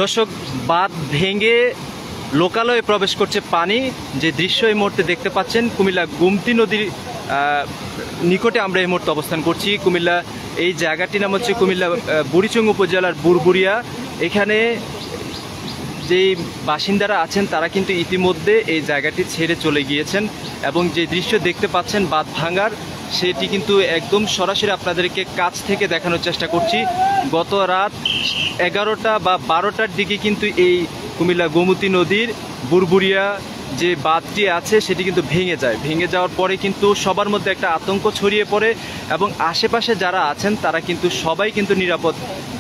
দর্শক, বাঁধ ভেঙে লোকালয়ে প্রবেশ করছে পানি। যে দৃশ্য এই মুহূর্তে দেখতে পাচ্ছেন, কুমিল্লা গোমতী নদীর নিকটে আমরা এই মুহূর্তে অবস্থান করছি। কুমিল্লা এই জায়গাটির নাম হচ্ছে কুমিল্লা বুড়িচং উপজেলার বুরবুরিয়া। এখানে যেই বাসিন্দারা আছেন তারা কিন্তু ইতিমধ্যে এই জায়গাটি ছেড়ে চলে গিয়েছেন এবং যে দৃশ্য দেখতে পাচ্ছেন বাঁধ ভাঙার, সেটি কিন্তু একদম সরাসরি আপনাদেরকে কাছ থেকে দেখানোর চেষ্টা করছি। গত রাত 11টা বা 12টার দিকে কিন্তু এই কুমিল্লা গোমতী নদীর বুরবুরিয়া যে বাঁধটি আছে সেটি কিন্তু ভেঙে যায়। ভেঙে যাওয়ার পরে কিন্তু সবার মধ্যে একটা আতঙ্ক ছড়িয়ে পড়ে এবং আশেপাশে যারা আছেন তারা কিন্তু সবাই কিন্তু নিরাপদ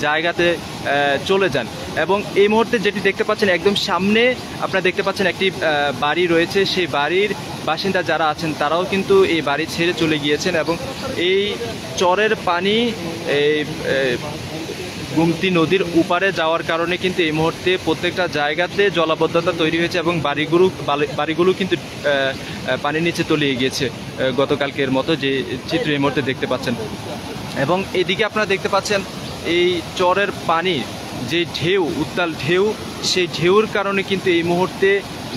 জায়গাতে চলে যান। এবং এই মুহূর্তে যেটি দেখতে পাচ্ছেন একদম সামনে আপনারা দেখতে পাচ্ছেন একটি বাড়ি রয়েছে। সেই বাড়ির বাসিন্দা যারা আছেন তারাও কিন্তু এই বাড়ি ছেড়ে চলে গিয়েছেন এবং এই চরের পানি এই গোমতী নদীর উপারে যাওয়ার কারণে কিন্তু এই মুহূর্তে প্রত্যেকটা জায়গাতে জলাবদ্ধতা তৈরি হয়েছে এবং বাড়িগুলো কিন্তু পানির নিচে তলিয়ে গিয়েছে গতকালকের মতো, যে চিত্র এই মুহূর্তে দেখতে পাচ্ছেন। এবং এদিকে আপনারা দেখতে পাচ্ছেন এই চরের পানি যে ঢেউ, উত্তাল ঢেউ, সেই ঢেউর কারণে কিন্তু এই মুহূর্তে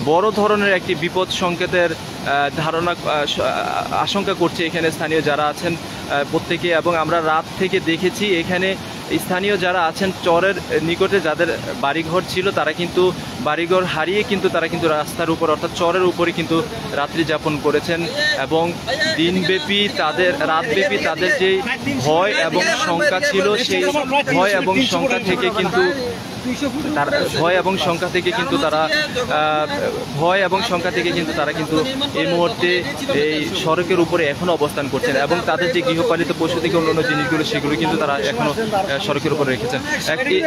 বড় ধরনের একটি বিপদ সংকেতের আশঙ্কা করছে এখানে স্থানীয় যারা আছেন প্রত্যেকে। এবং আমরা রাত থেকে দেখেছি এখানে স্থানীয় যারা আছেন চরের নিকটে যাদের বাড়িঘর ছিল তারা কিন্তু বাড়িঘর হারিয়ে কিন্তু তারা কিন্তু রাস্তার উপর অর্থাৎ চরের উপরে কিন্তু রাত্রি যাপন করেছেন এবং দিনব্যাপী রাতব্যাপী তাদের যে ভয় এবং শঙ্কা ছিল, সেই ভয় এবং শঙ্কা থেকে কিন্তু তারা কিন্তু এই মুহূর্তে এই সড়কের উপরে এখনো অবস্থান করছেন এবং তাদের যে গৃহপালিত পশু থেকে অন্যান্য জিনিসগুলো সেগুলো কিন্তু তারা এখনো সড়কের উপরে রেখেছেন।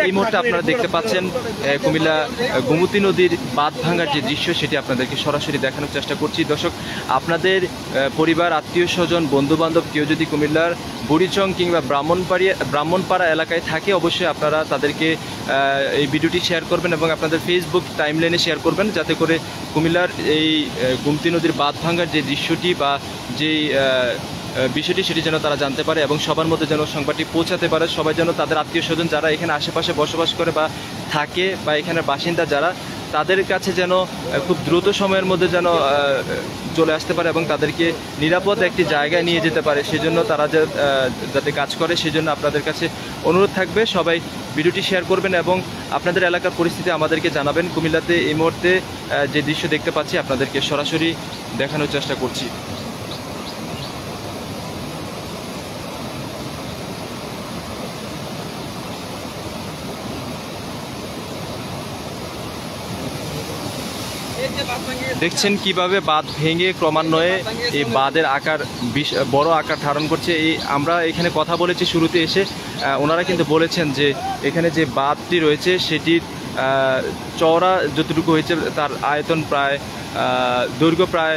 এই মুহূর্তে আপনারা দেখতে পাচ্ছেন কুমিল্লা গোমতী নদীর বাঁধ ভাঙার যে দৃশ্য সেটি আপনাদেরকে সরাসরি দেখানোর চেষ্টা করছি। দর্শক, আপনাদের পরিবার, আত্মীয় স্বজন, বন্ধুবান্ধব কেউ যদি কুমিল্লার বুড়িচং কিংবা ব্রাহ্মণপাড়া এলাকায় থাকে, অবশ্যই আপনারা তাদেরকে এই ভিডিওটি শেয়ার করবেন এবং আপনাদের ফেসবুক টাইমলাইনে শেয়ার করবেন, যাতে করে কুমিল্লার এই গোমতী নদীর বাঁধ ভাঙার যে দৃশ্যটি বা যেই বিষয়টি সেটি যেন তারা জানতে পারে এবং সবার মধ্যে যেন সংবাদটি পৌঁছাতে পারে। সবাই যেন তাদের আত্মীয় স্বজন যারা এখানে আশেপাশে বসবাস করে বা থাকে বা এখানের বাসিন্দা যারা, তাদের কাছে যেন খুব দ্রুত সময়ের মধ্যে যেন চলে আসতে পারে এবং তাদেরকে নিরাপদ একটি জায়গায় নিয়ে যেতে পারে, সেজন্য তারা যাতে কাজ করে, সেজন্য আপনাদের কাছে অনুরোধ থাকবে সবাই ভিডিওটি শেয়ার করবেন এবং আপনাদের এলাকার পরিস্থিতি আমাদেরকে জানাবেন। কুমিল্লাতে এই মুহূর্তে যে দৃশ্য দেখতে পাচ্ছি আপনাদেরকে সরাসরি দেখানোর চেষ্টা করছি। দেখছেন কিভাবে বাঁধ ভেঙে ক্রমান্বয়ে এই বাঁধের আকার বড় আকার ধারণ করছে। আমরা এখানে কথা বলেছি শুরুতে এসে, ওনারা কিন্তু বলেছেন যে এখানে যে বাঁধটি রয়েছে সেটির চওড়া যতটুকু হয়েছে তার আয়তন প্রায় দৈর্ঘ্য প্রায়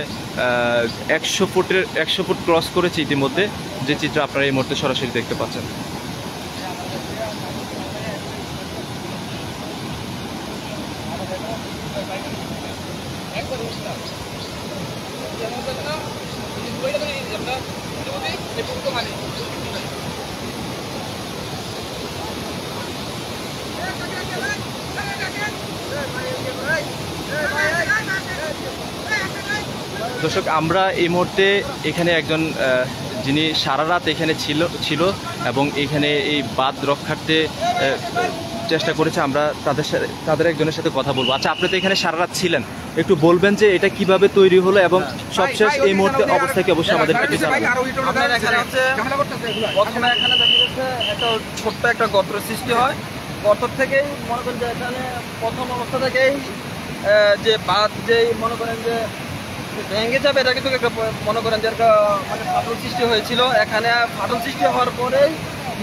100 ফুট ক্রস করেছে ইতিমধ্যে, যে চিত্র আপনারা এই মুহূর্তে সরাসরি দেখতে পাচ্ছেন। দর্শক, আমরা এই মুহূর্তে এখানে একজন যিনি সারা রাত এখানে ছিল এবং এখানে এই বাঁধ রক্ষার্থে চেষ্টা করেছে, আমরা তাদের একজনের সাথে কথা বলবো। আচ্ছা, আপনি তো এখানে সারা রাত ছিলেন, একটু বলবেন যে এটা কিভাবে তৈরি হলো এবং সবশেষ এই মুহূর্তে অবস্থা কি অবশ্যই আমাদেরকে জানাবেন। প্রথমে এখানে দেখা যাচ্ছে একটা ছোট্ট একটা গর্ত সৃষ্টি হয়। গর্ত থেকেই মনে করেন যে এখানে প্রথম অবস্থা থেকেই যে বাঁধ যেই মনে করেন যে ভেঙে যাবে, এটা কিন্তু একটা মনে করেন যে একটা মানে ফাটল সৃষ্টি হয়েছিল। এখানে ফাটল সৃষ্টি হওয়ার পরেই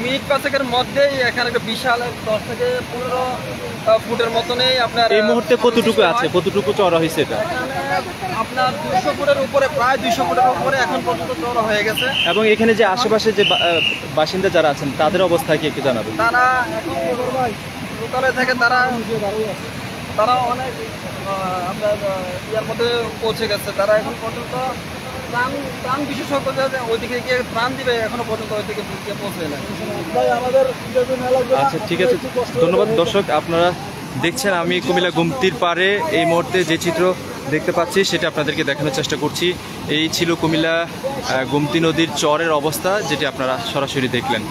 মিনিট পাঁচেকের মধ্যেই এখানে একটা বিশাল 10 থেকে 15 ফুটের মতনই আপনার এই মুহূর্তে কতটুকু চওড়া হয়েছে এটা? আপনার 200 ফুটের উপরে, প্রায় 200 ফুটের উপরে এখন পর্যন্ত চওড়া হয়ে গেছে। এবং এখানে যে আশেপাশে যে বাসিন্দা যারা আছেন তাদের অবস্থা কি একটু জানাবেন। তারা এখন লোকালে থেকে তারা অনেক আপনার ইয়ার মধ্যে পৌঁছে গেছে। তারা এখন পর্যন্ত ত্রাণ বিশেষজ্ঞ ওইদিকে গিয়ে ত্রাণ দিবে, এখনো পর্যন্ত ওইদিকে পৌঁছে না। আচ্ছা, ঠিক আছে, ধন্যবাদ। দর্শক, আপনারা দেখছেন আমি কুমিল্লা গুমতির পাড়ে এই মুহূর্তে যে চিত্র দেখতে পাচ্ছি সেটা আপনাদেরকে দেখানোর চেষ্টা করছি। এই ছিল কুমিল্লা গুমতি নদীর চরের অবস্থা, যেটি আপনারা সরাসরি দেখলেন।